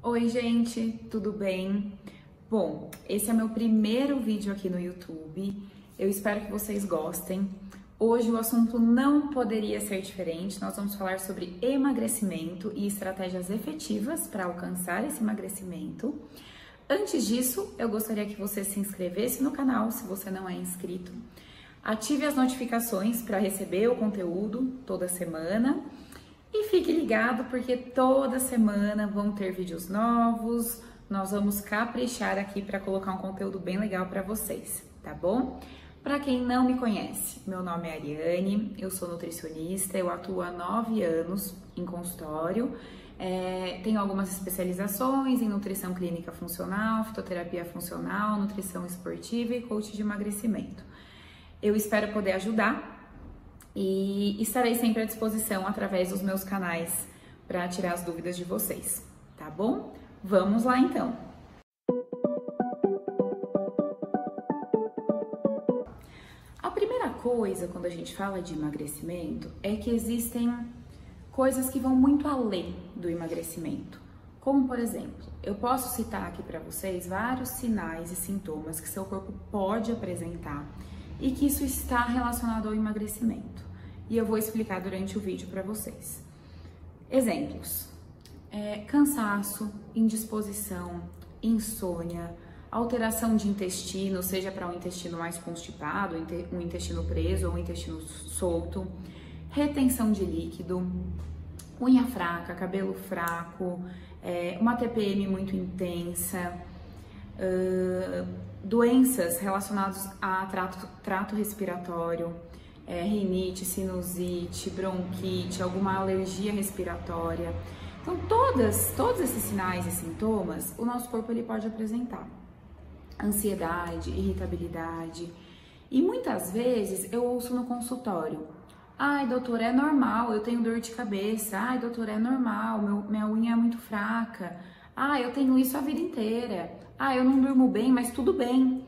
Oi, gente, tudo bem? Bom, esse é meu primeiro vídeo aqui no YouTube. Eu espero que vocês gostem. Hoje o assunto não poderia ser diferente. Nós vamos falar sobre emagrecimento e estratégias efetivas para alcançar esse emagrecimento. Antes disso, eu gostaria que você se inscrevesse no canal, se você não é inscrito. Ative as notificações para receber o conteúdo toda semana. E fique ligado porque toda semana vão ter vídeos novos, nós vamos caprichar aqui para colocar um conteúdo bem legal para vocês, tá bom? Para quem não me conhece, meu nome é Ariane, eu sou nutricionista, eu atuo há 9 anos em consultório, tenho algumas especializações em nutrição clínica funcional, fitoterapia funcional, nutrição esportiva e coach de emagrecimento. Eu espero poder ajudar. E estarei sempre à disposição através dos meus canais para tirar as dúvidas de vocês, tá bom? Vamos lá então! A primeira coisa quando a gente fala de emagrecimento é que existem coisas que vão muito além do emagrecimento. Como, por exemplo, eu posso citar aqui para vocês vários sinais e sintomas que seu corpo pode apresentar e que isso está relacionado ao emagrecimento. E eu vou explicar durante o vídeo para vocês. Exemplos: cansaço, indisposição, insônia, alteração de intestino, seja para um intestino mais constipado, um intestino preso ou um intestino solto, retenção de líquido, unha fraca, cabelo fraco, uma TPM muito intensa, doenças relacionadas a trato respiratório, rinite, sinusite, bronquite, alguma alergia respiratória. Então, todos esses sinais e sintomas, o nosso corpo ele pode apresentar. Ansiedade, irritabilidade. E muitas vezes eu ouço no consultório: ai, doutor, é normal, eu tenho dor de cabeça. Ai, doutor, é normal, minha unha é muito fraca. Ai, eu tenho isso a vida inteira. Ai, eu não durmo bem, mas tudo bem.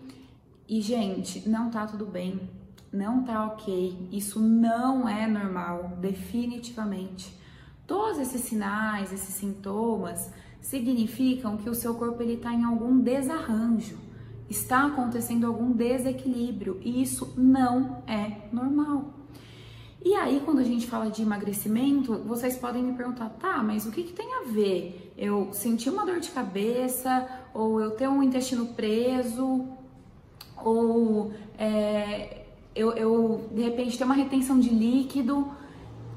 E, gente, não tá tudo bem. Não tá ok, isso não é normal, definitivamente. Todos esses sinais, esses sintomas, significam que o seu corpo ele tá em algum desarranjo, está acontecendo algum desequilíbrio e isso não é normal. E aí, quando a gente fala de emagrecimento, vocês podem me perguntar: tá, mas o que tem a ver eu sentir uma dor de cabeça, ou eu ter um intestino preso, ou eu de repente ter uma retenção de líquido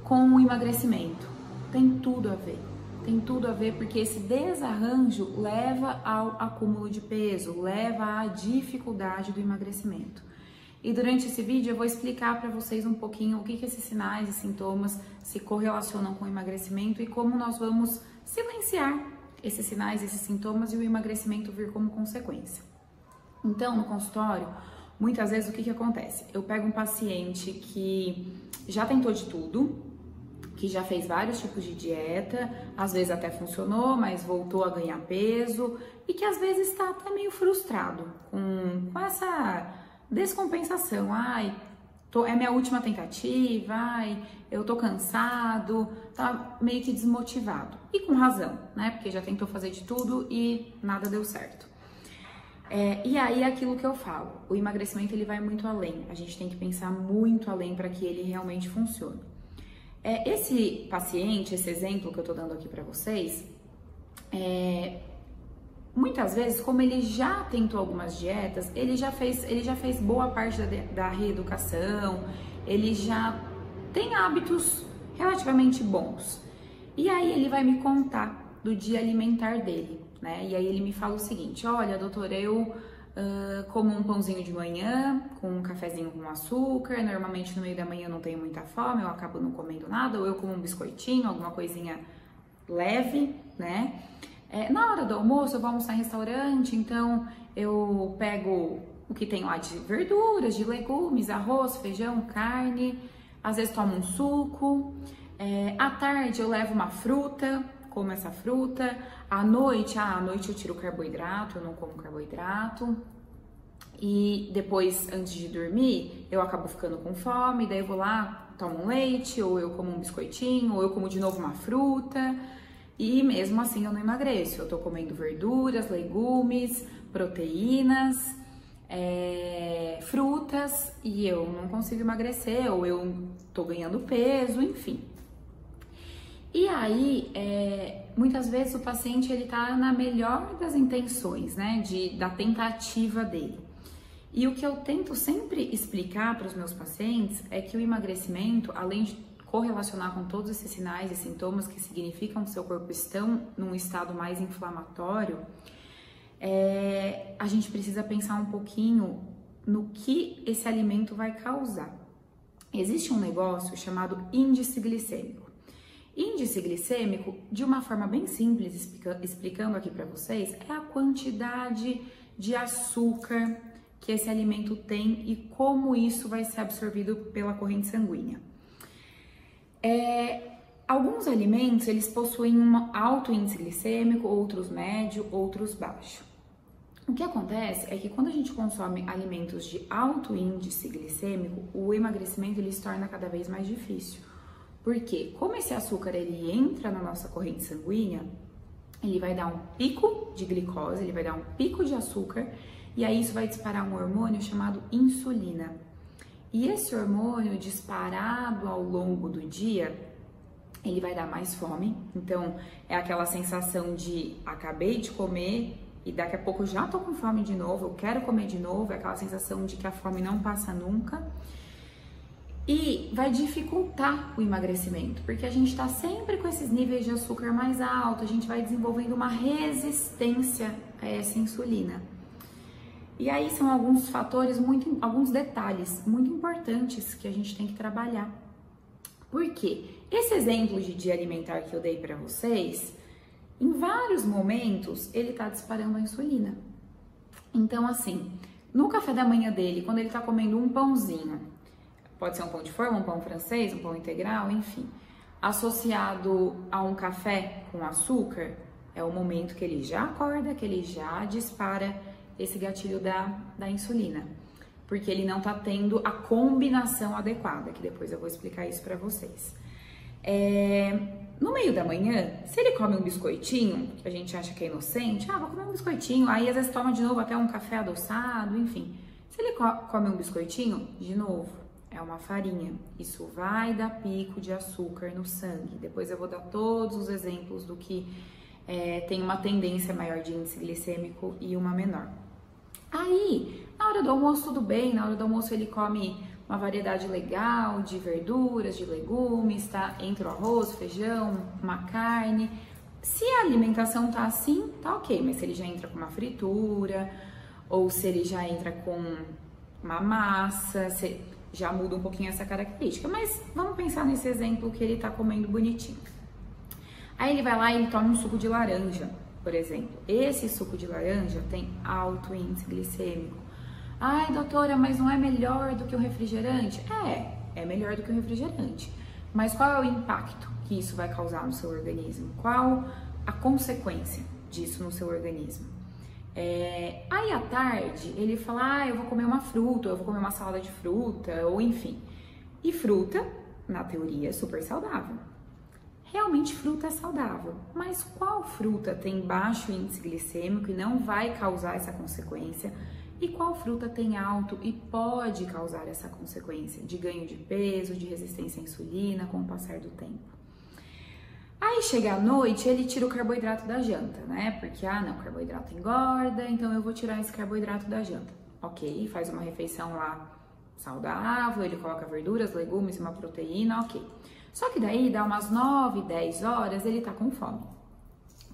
com o emagrecimento? Tem tudo a ver. Tem tudo a ver porque esse desarranjo leva ao acúmulo de peso, leva à dificuldade do emagrecimento. E durante esse vídeo eu vou explicar para vocês um pouquinho o que esses sinais e sintomas se correlacionam com o emagrecimento e como nós vamos silenciar esses sinais, esses sintomas e o emagrecimento vir como consequência. Então, no consultório, muitas vezes o que acontece? Eu pego um paciente que já tentou de tudo, que já fez vários tipos de dieta, às vezes até funcionou, mas voltou a ganhar peso e que às vezes está até meio frustrado com essa descompensação. Ai, é minha última tentativa, ai, eu tô cansado, tá meio que desmotivado. E com razão, né? Porque já tentou fazer de tudo e nada deu certo. E aí é aquilo que eu falo, o emagrecimento ele vai muito além, a gente tem que pensar muito além para que ele realmente funcione. Esse paciente, esse exemplo que eu tô dando aqui para vocês, muitas vezes, como ele já tentou algumas dietas, ele já fez boa parte da reeducação, ele já tem hábitos relativamente bons. E aí ele vai me contar do dia alimentar dele, né? E aí ele me fala o seguinte: olha, doutora, eu como um pãozinho de manhã, com um cafezinho com açúcar, normalmente no meio da manhã eu não tenho muita fome, eu acabo não comendo nada, ou eu como um biscoitinho, alguma coisinha leve, né? Na hora do almoço eu vou almoçar em restaurante, então eu pego o que tem lá de verduras, de legumes, arroz, feijão, carne, às vezes tomo um suco, à tarde eu levo uma fruta, como essa fruta. À noite eu tiro o carboidrato, eu não como carboidrato. E depois, antes de dormir, eu acabo ficando com fome, daí eu vou lá, tomo um leite, ou eu como um biscoitinho, ou eu como de novo uma fruta. E mesmo assim eu não emagreço. Eu tô comendo verduras, legumes, proteínas, frutas e eu não consigo emagrecer, ou eu tô ganhando peso, enfim. E aí, muitas vezes o paciente ele tá na melhor das intenções, né, da tentativa dele. E o que eu tento sempre explicar para os meus pacientes é que o emagrecimento, além de correlacionar com todos esses sinais e sintomas que significam que seu corpo estão num estado mais inflamatório, a gente precisa pensar um pouquinho no que esse alimento vai causar. Existe um negócio chamado índice glicêmico. Índice glicêmico, de uma forma bem simples, explicando aqui para vocês, é a quantidade de açúcar que esse alimento tem e como isso vai ser absorvido pela corrente sanguínea. Alguns alimentos, eles possuem um alto índice glicêmico, outros médio, outros baixo. O que acontece é que quando a gente consome alimentos de alto índice glicêmico, o emagrecimento ele se torna cada vez mais difícil. Porque como esse açúcar ele entra na nossa corrente sanguínea, ele vai dar um pico de glicose, ele vai dar um pico de açúcar, e aí isso vai disparar um hormônio chamado insulina. E esse hormônio disparado ao longo do dia, ele vai dar mais fome. Então é aquela sensação de acabei de comer e daqui a pouco já tô com fome de novo, eu quero comer de novo, é aquela sensação de que a fome não passa nunca. E vai dificultar o emagrecimento, porque a gente está sempre com esses níveis de açúcar mais altos, a gente vai desenvolvendo uma resistência a essa insulina. E aí são alguns fatores, alguns detalhes muito importantes que a gente tem que trabalhar. Por quê? Esse exemplo de dia alimentar que eu dei para vocês, em vários momentos ele está disparando a insulina. Então assim, no café da manhã dele, quando ele está comendo um pãozinho, pode ser um pão de forma, um pão francês, um pão integral, enfim, associado a um café com açúcar, é o momento que ele já acorda, que ele já dispara esse gatilho da insulina, porque ele não tá tendo a combinação adequada, que depois eu vou explicar isso para vocês. No meio da manhã, se ele come um biscoitinho, que a gente acha que é inocente, vou comer um biscoitinho, aí às vezes toma de novo até um café adoçado, enfim. Se ele come um biscoitinho, de novo, é uma farinha. Isso vai dar pico de açúcar no sangue. Depois eu vou dar todos os exemplos do que tem uma tendência maior de índice glicêmico e uma menor. Aí, na hora do almoço tudo bem, na hora do almoço ele come uma variedade legal de verduras, de legumes, tá? Entra o arroz, feijão, uma carne. Se a alimentação tá assim, tá ok, mas se ele já entra com uma fritura, ou se ele já entra com uma massa, já muda um pouquinho essa característica. Mas vamos pensar nesse exemplo que ele tá comendo bonitinho. Aí ele vai lá e ele toma um suco de laranja, por exemplo. Esse suco de laranja tem alto índice glicêmico. Ai, doutora, mas não é melhor do que o refrigerante? É melhor do que o refrigerante. Mas qual é o impacto que isso vai causar no seu organismo? Qual a consequência disso no seu organismo? Aí à tarde ele fala, eu vou comer uma fruta, eu vou comer uma salada de fruta, ou enfim. E fruta, na teoria, é super saudável. Realmente fruta é saudável, mas qual fruta tem baixo índice glicêmico e não vai causar essa consequência? E qual fruta tem alto e pode causar essa consequência de ganho de peso, de resistência à insulina com o passar do tempo? Aí chega à noite, ele tira o carboidrato da janta, né? Porque, não, o carboidrato engorda, então eu vou tirar esse carboidrato da janta. Ok, faz uma refeição lá saudável, ele coloca verduras, legumes e uma proteína, ok. Só que daí, dá umas 9, 10 horas, ele tá com fome.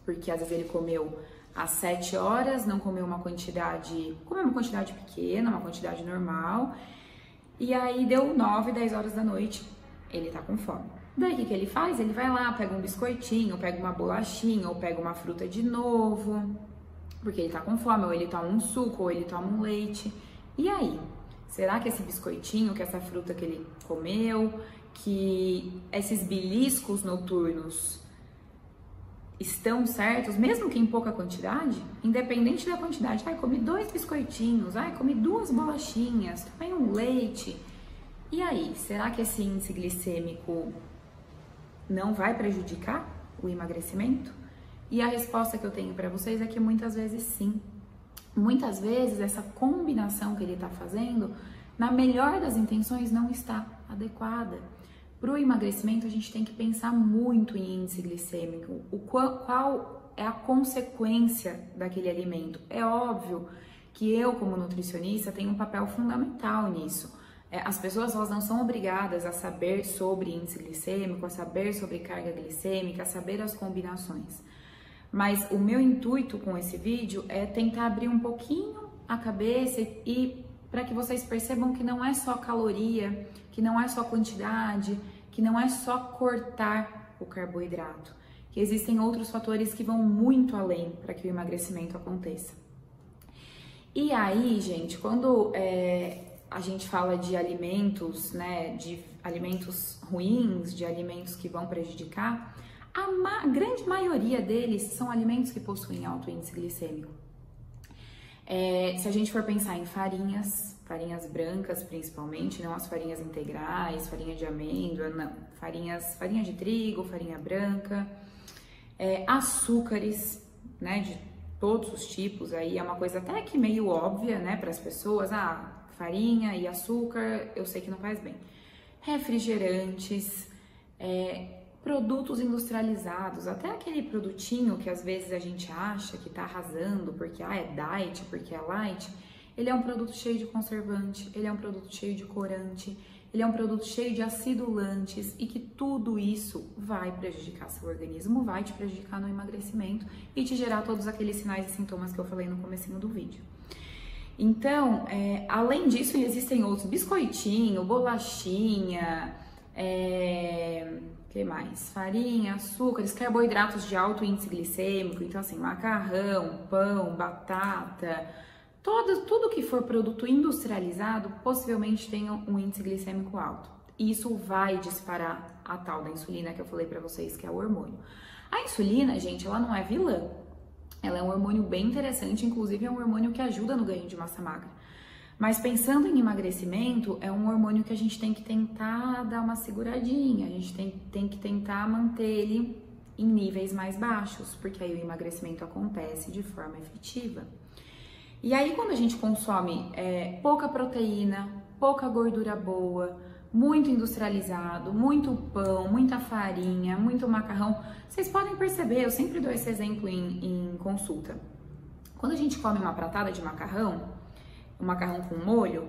Porque às vezes ele comeu às 7 horas, não comeu uma quantidade, comeu uma quantidade pequena, uma quantidade normal. E aí deu 9, 10 horas da noite, ele tá com fome. Daí o que ele faz? Ele vai lá, pega um biscoitinho, pega uma bolachinha, ou pega uma fruta de novo, porque ele tá com fome, ou ele toma um suco, ou ele toma um leite. E aí? Será que esse biscoitinho, que essa fruta que ele comeu, que esses beliscos noturnos estão certos, mesmo que em pouca quantidade, independente da quantidade? Comi 2 biscoitinhos, comi 2 bolachinhas, tomei um leite. E aí, será que esse índice glicêmico não vai prejudicar o emagrecimento? E a resposta que eu tenho para vocês é que muitas vezes sim. Muitas vezes essa combinação que ele está fazendo, na melhor das intenções, não está adequada. Para o emagrecimento, a gente tem que pensar muito em índice glicêmico, qual é a consequência daquele alimento. É óbvio que eu, como nutricionista, tenho um papel fundamental nisso. As pessoas, elas não são obrigadas a saber sobre índice glicêmico, a saber sobre carga glicêmica, a saber as combinações. Mas o meu intuito com esse vídeo é tentar abrir um pouquinho a cabeça e para que vocês percebam que não é só caloria, que não é só quantidade, que não é só cortar o carboidrato, que existem outros fatores que vão muito além para que o emagrecimento aconteça. E aí, gente, quando a gente fala de alimentos, né, de alimentos ruins, de alimentos que vão prejudicar, a grande maioria deles são alimentos que possuem alto índice glicêmico. Se a gente for pensar em farinhas brancas principalmente, não as farinhas integrais, farinha de amêndoa, não, farinha de trigo, farinha branca, açúcares, né, de todos os tipos, aí é uma coisa até que meio óbvia, né, para as pessoas, farinha e açúcar, eu sei que não faz bem. Refrigerantes, produtos industrializados, até aquele produtinho que às vezes a gente acha que tá arrasando porque é diet, porque é light, ele é um produto cheio de conservante, ele é um produto cheio de corante, ele é um produto cheio de acidulantes e que tudo isso vai prejudicar seu organismo, vai te prejudicar no emagrecimento e te gerar todos aqueles sinais e sintomas que eu falei no comecinho do vídeo. Então, além disso, existem outros, biscoitinho, bolachinha, que mais? Farinha, açúcares, carboidratos de alto índice glicêmico, então assim, macarrão, pão, batata, tudo que for produto industrializado possivelmente tem um índice glicêmico alto. E isso vai disparar a tal da insulina que eu falei pra vocês, que é o hormônio. A insulina, gente, ela não é vilã. Ela é um hormônio bem interessante, inclusive é um hormônio que ajuda no ganho de massa magra. Mas pensando em emagrecimento, é um hormônio que a gente tem que tentar dar uma seguradinha, a gente tem que tentar manter ele em níveis mais baixos, porque aí o emagrecimento acontece de forma efetiva. E aí quando a gente consome pouca proteína, pouca gordura boa, muito industrializado, muito pão, muita farinha, muito macarrão, vocês podem perceber, eu sempre dou esse exemplo em consulta. Quando a gente come uma pratada de macarrão, um macarrão com molho,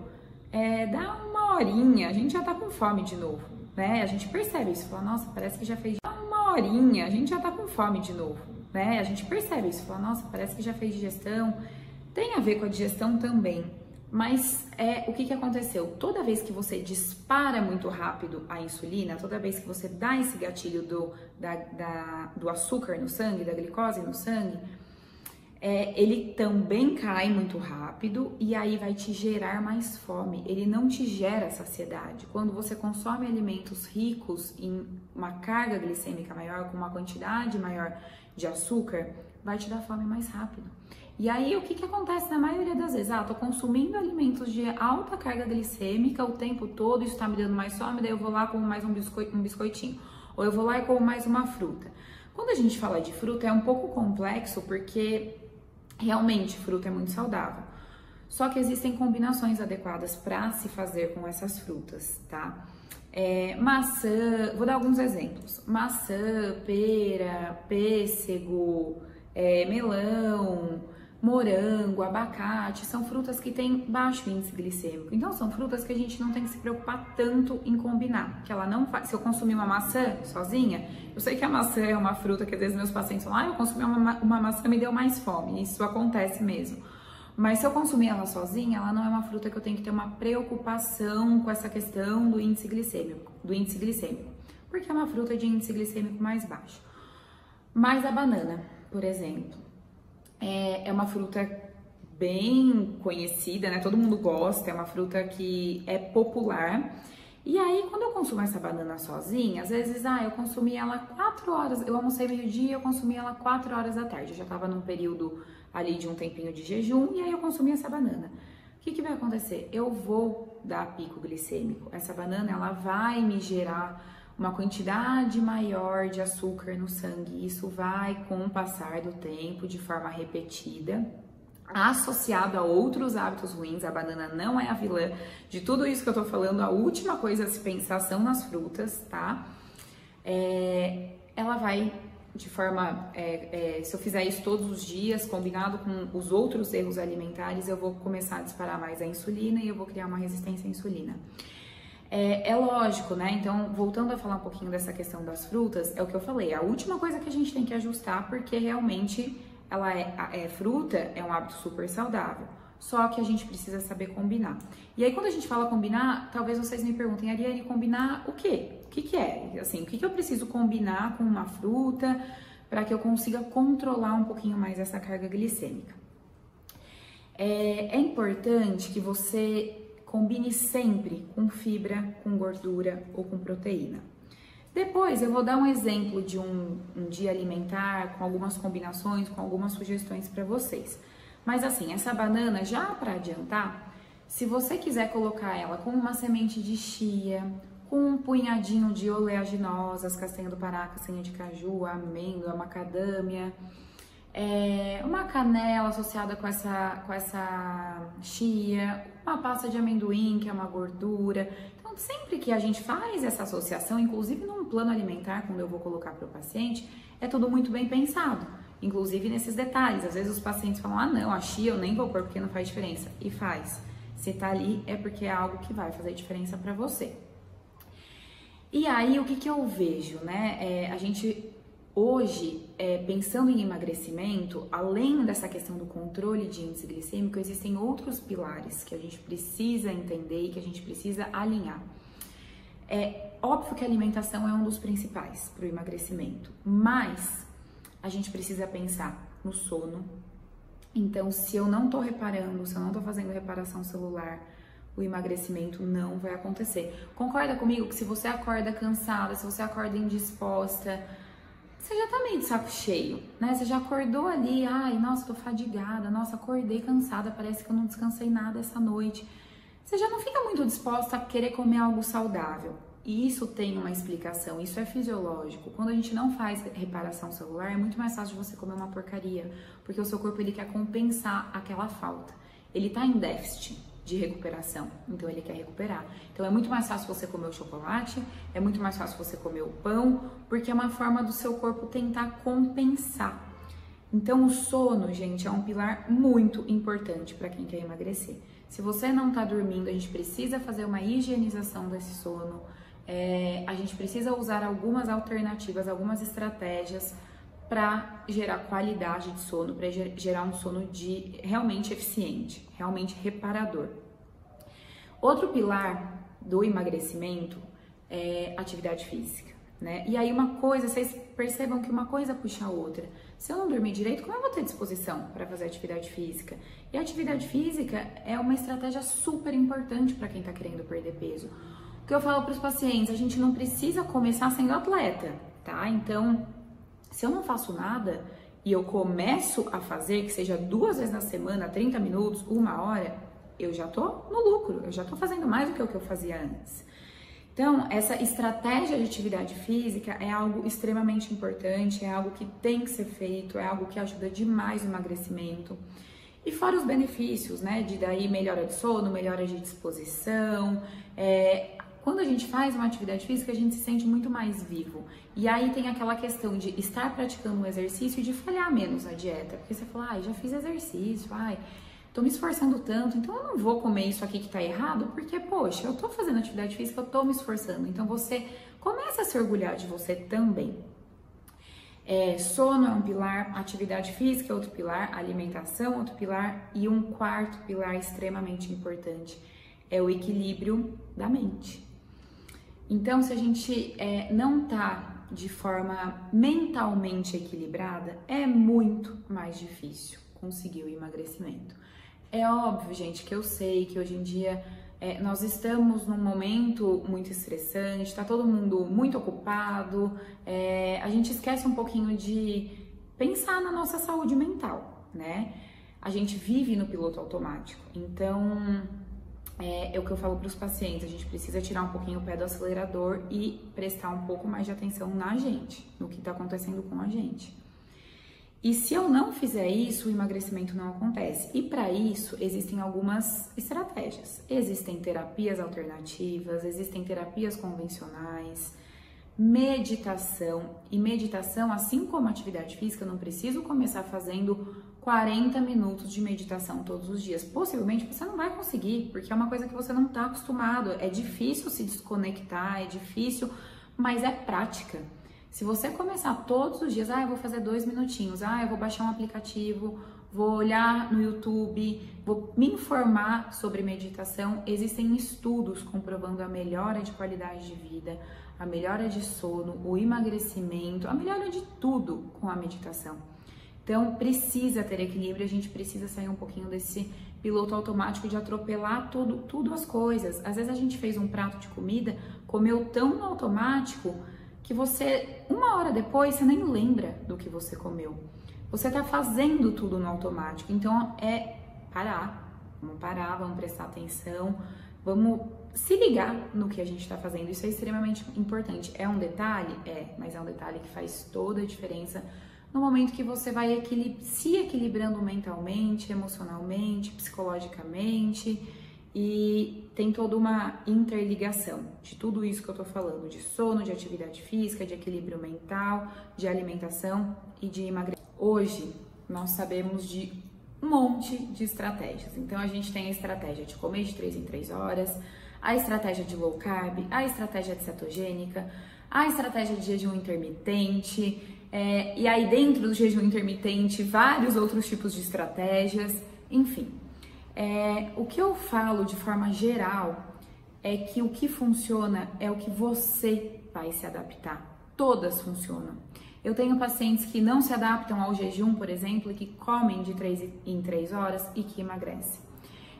dá uma horinha, a gente já tá com fome de novo, né? A gente percebe isso, fala, nossa, parece que já fez... Dá uma horinha, a gente já tá com fome de novo, né? A gente percebe isso, fala, nossa, parece que já fez digestão. Tem a ver com a digestão também, mas o que aconteceu? Toda vez que você dispara muito rápido a insulina, toda vez que você dá esse gatilho do açúcar no sangue, da glicose no sangue, ele também cai muito rápido e aí vai te gerar mais fome, ele não te gera saciedade. Quando você consome alimentos ricos em uma carga glicêmica maior, com uma quantidade maior de açúcar, vai te dar fome mais rápido. E aí o que acontece na maioria das vezes? Tô consumindo alimentos de alta carga glicêmica o tempo todo, isso tá me dando mais fome, daí eu vou lá e como mais um biscoitinho, ou eu vou lá e como mais uma fruta. Quando a gente fala de fruta é um pouco complexo porque realmente, fruta é muito saudável. Só que existem combinações adequadas para se fazer com essas frutas, tá? Maçã, vou dar alguns exemplos. Maçã, pera, pêssego, melão, morango, abacate, são frutas que têm baixo índice glicêmico. Então, são frutas que a gente não tem que se preocupar tanto em combinar. Que ela não faz. Se eu consumir uma maçã sozinha, eu sei que a maçã é uma fruta que às vezes meus pacientes falam, eu consumi uma maçã, me deu mais fome. Isso acontece mesmo. Mas se eu consumir ela sozinha, ela não é uma fruta que eu tenho que ter uma preocupação com essa questão do índice glicêmico, porque é uma fruta de índice glicêmico mais baixo. Mas a banana, por exemplo, é uma fruta bem conhecida, né? Todo mundo gosta, é uma fruta que é popular. E aí, quando eu consumo essa banana sozinha, às vezes, eu consumi ela 4 horas, eu almocei meio-dia, eu consumi ela 4 horas da tarde. Eu já tava num período ali de um tempinho de jejum, e aí eu consumi essa banana. O que vai acontecer? Eu vou dar pico glicêmico. Essa banana, ela vai me gerar uma quantidade maior de açúcar no sangue. Isso vai, com o passar do tempo, de forma repetida, associado a outros hábitos ruins. A banana não é a vilã de tudo isso que eu tô falando. A última coisa a se pensar são nas frutas, tá? Ela vai de forma, se eu fizer isso todos os dias, combinado com os outros erros alimentares, eu vou começar a disparar mais a insulina e eu vou criar uma resistência à insulina. É lógico, né? Então, voltando a falar um pouquinho dessa questão das frutas, é o que eu falei, a última coisa que a gente tem que ajustar, porque realmente ela fruta é um hábito super saudável, só que a gente precisa saber combinar. E aí, quando a gente fala combinar, talvez vocês me perguntem, Ariane, combinar o quê? O que é? Assim, o que eu preciso combinar com uma fruta para que eu consiga controlar um pouquinho mais essa carga glicêmica? É importante que você combine sempre com fibra, com gordura ou com proteína. Depois eu vou dar um exemplo de um dia alimentar com algumas combinações, com algumas sugestões para vocês. Mas assim, essa banana, já para adiantar, se você quiser colocar ela com uma semente de chia, com um punhadinho de oleaginosas, castanha do Pará, castanha de caju, amêndoa, macadâmia, uma canela associada com essa chia, uma pasta de amendoim, que é uma gordura. Então, sempre que a gente faz essa associação, inclusive num plano alimentar, quando eu vou colocar para o paciente, é tudo muito bem pensado, inclusive nesses detalhes. Às vezes os pacientes falam, ah não, a chia eu nem vou pôr porque não faz diferença. E faz. Se tá ali é porque é algo que vai fazer diferença para você. E aí, o que eu vejo, né? A gente hoje, pensando em emagrecimento, além dessa questão do controle de índice glicêmico, existem outros pilares que a gente precisa entender e que a gente precisa alinhar. É óbvio que a alimentação é um dos principais para o emagrecimento, mas a gente precisa pensar no sono. Então, se eu não tô reparando, se eu não tô fazendo reparação celular, o emagrecimento não vai acontecer. Concorda comigo que se você acorda cansada, se você acorda indisposta, você já tá meio de saco cheio, né? Você já acordou ali, ai, nossa, tô fadigada, nossa, acordei cansada, parece que eu não descansei nada essa noite. Você já não fica muito disposta a querer comer algo saudável. E isso tem uma explicação, isso é fisiológico. Quando a gente não faz reparação celular, é muito mais fácil de você comer uma porcaria, porque o seu corpo ele quer compensar aquela falta. Ele tá em déficit de recuperação, então ele quer recuperar. Então é muito mais fácil você comer o chocolate, é muito mais fácil você comer o pão, porque é uma forma do seu corpo tentar compensar. Então o sono, gente, é um pilar muito importante para quem quer emagrecer. Se você não tá dormindo, a gente precisa fazer uma higienização desse sono, a gente precisa usar algumas alternativas, algumas estratégias para gerar qualidade de sono, para gerar um sono realmente eficiente, realmente reparador. Outro pilar do emagrecimento é atividade física, né? E aí vocês percebam que uma coisa puxa a outra. Se eu não dormir direito, como eu vou ter disposição para fazer atividade física? E a atividade física é uma estratégia super importante para quem está querendo perder peso. O que eu falo para os pacientes, a gente não precisa começar sendo atleta, tá? Então, se eu não faço nada e eu começo a fazer, que seja 2 vezes na semana, 30 minutos, 1 hora, eu já tô no lucro, eu já tô fazendo mais do que o que eu fazia antes. Então, essa estratégia de atividade física é algo extremamente importante, é algo que tem que ser feito, é algo que ajuda demais o emagrecimento. E fora os benefícios, né, de daí melhora de sono, melhora de disposição, quando a gente faz uma atividade física, a gente se sente muito mais vivo. E aí tem aquela questão de estar praticando um exercício e de falhar menos na dieta. Porque você fala, ai, já fiz exercício, ai, tô me esforçando tanto, então eu não vou comer isso aqui que tá errado, porque, poxa, eu tô fazendo atividade física, eu tô me esforçando. Então você começa a se orgulhar de você também. Sono é um pilar, atividade física é outro pilar, alimentação é outro pilar e um quarto pilar extremamente importante é o equilíbrio da mente. Então, se a gente não tá de forma mentalmente equilibrada, é muito mais difícil conseguir o emagrecimento. É óbvio, gente, que eu sei que hoje em dia nós estamos num momento muito estressante, tá todo mundo muito ocupado, a gente esquece um pouquinho de pensar na nossa saúde mental, né? A gente vive no piloto automático, então é o que eu falo para os pacientes, a gente precisa tirar um pouquinho o pé do acelerador e prestar um pouco mais de atenção na gente, no que está acontecendo com a gente. E se eu não fizer isso, o emagrecimento não acontece. E para isso, existem algumas estratégias. Existem terapias alternativas, existem terapias convencionais, meditação. E meditação, assim como atividade física, eu não preciso começar fazendo 40 minutos de meditação todos os dias. Possivelmente você não vai conseguir, porque é uma coisa que você não está acostumado. É difícil se desconectar, é difícil, mas é prática. Se você começar todos os dias, eu vou fazer 2 minutinhos, eu vou baixar um aplicativo, vou olhar no YouTube, vou me informar sobre meditação, existem estudos comprovando a melhora de qualidade de vida, a melhora de sono, o emagrecimento, a melhora de tudo com a meditação. Então, precisa ter equilíbrio, a gente precisa sair um pouquinho desse piloto automático de atropelar tudo as coisas. Às vezes a gente fez um prato de comida, comeu tão no automático que você, 1 hora depois, você nem lembra do que você comeu. Você tá fazendo tudo no automático, então é vamos parar, vamos prestar atenção, vamos se ligar no que a gente tá fazendo, isso é extremamente importante. É um detalhe? Mas é um detalhe que faz toda a diferença no momento que você vai se equilibrando mentalmente, emocionalmente, psicologicamente, e tem toda uma interligação de tudo isso que eu tô falando, de sono, de atividade física, de equilíbrio mental, de alimentação e de emagrecimento. Hoje, nós sabemos de um monte de estratégias. Então, a gente tem a estratégia de comer de 3 em 3 horas, a estratégia de low carb, a estratégia de cetogênica, a estratégia de jejum intermitente, e aí dentro do jejum intermitente, vários outros tipos de estratégias, enfim. O que eu falo de forma geral é que o que funciona é o que você vai se adaptar. Todas funcionam. Eu tenho pacientes que não se adaptam ao jejum, por exemplo, e que comem de 3 em 3 horas e que emagrecem.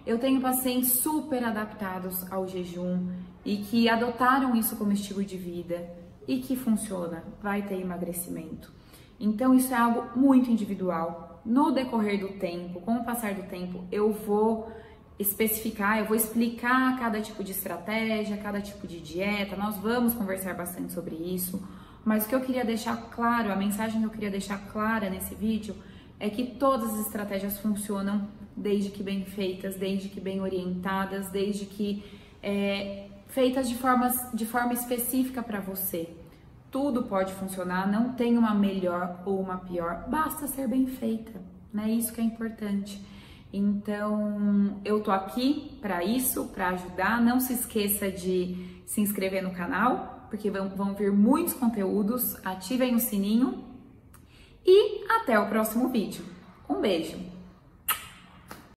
Eu tenho pacientes super adaptados ao jejum e que adotaram isso como estilo de vida e que funciona, vai ter emagrecimento. Então isso é algo muito individual. No decorrer do tempo, com o passar do tempo, eu vou especificar, eu vou explicar cada tipo de estratégia, cada tipo de dieta, nós vamos conversar bastante sobre isso, mas o que eu queria deixar claro, a mensagem que eu queria deixar clara nesse vídeo é que todas as estratégias funcionam desde que bem feitas, desde que bem orientadas, desde que feitas de forma específica para você. Tudo pode funcionar, não tem uma melhor ou uma pior, basta ser bem feita, né? Isso que é importante. Então, eu tô aqui para isso, para ajudar. Não se esqueça de se inscrever no canal, porque vão vir muitos conteúdos. Ativem o sininho e até o próximo vídeo. Um beijo!